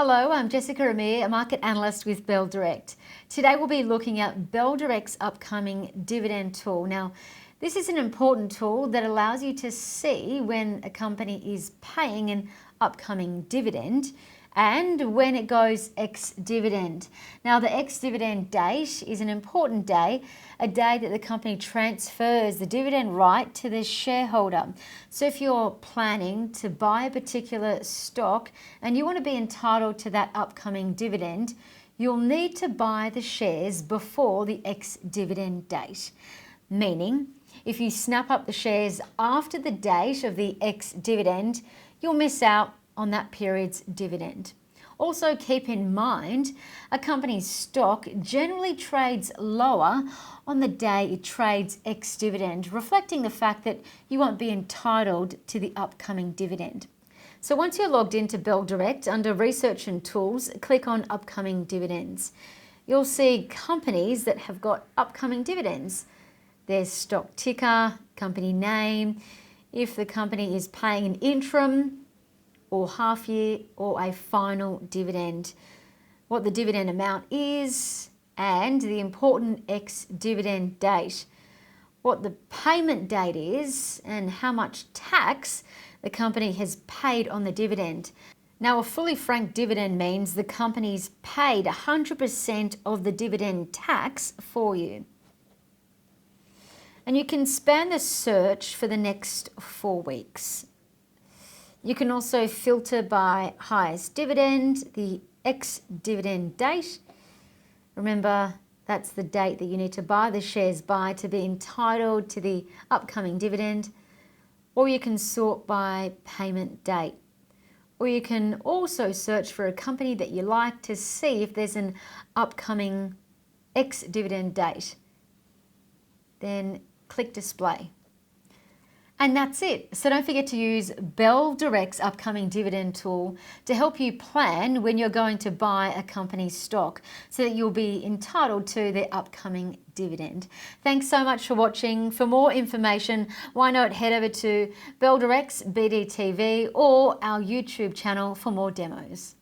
Hello, I'm Jessica Amir, a market analyst with Bell Direct. Today we'll be looking at Bell Direct's upcoming dividend tool. Now, this is an important tool that allows you to see when a company is paying an upcoming dividend and when it goes ex-dividend. Now, the ex-dividend date is an important day, a day that the company transfers the dividend right to the shareholder. So if you're planning to buy a particular stock and you want to be entitled to that upcoming dividend, you'll need to buy the shares before the ex-dividend date. Meaning, if you snap up the shares after the date of the ex-dividend, you'll miss out on that period's dividend. Also keep in mind, a company's stock generally trades lower on the day it trades ex-dividend, reflecting the fact that you won't be entitled to the upcoming dividend. So once you're logged into Bell Direct, under Research and Tools, click on Upcoming Dividends. You'll see companies that have got upcoming dividends. There's stock ticker, company name, if the company is paying an interim or half year or a final dividend, what the dividend amount is, and the important ex-dividend date, what the payment date is, and how much tax the company has paid on the dividend. Now, a fully franked dividend means the company's paid 100% of the dividend tax for you. And you can span the search for the next 4 weeks. You can also filter by highest dividend, the ex-dividend date. Remember, that's the date that you need to buy the shares by to be entitled to the upcoming dividend. Or you can sort by payment date. Or you can also search for a company that you like to see if there's an upcoming ex-dividend date. Then click display. And that's it. So don't forget to use Bell Direct's upcoming dividend tool to help you plan when you're going to buy a company's stock so that you'll be entitled to their upcoming dividend. Thanks so much for watching. For more information, why not head over to Bell Direct's BDTV or our YouTube channel for more demos.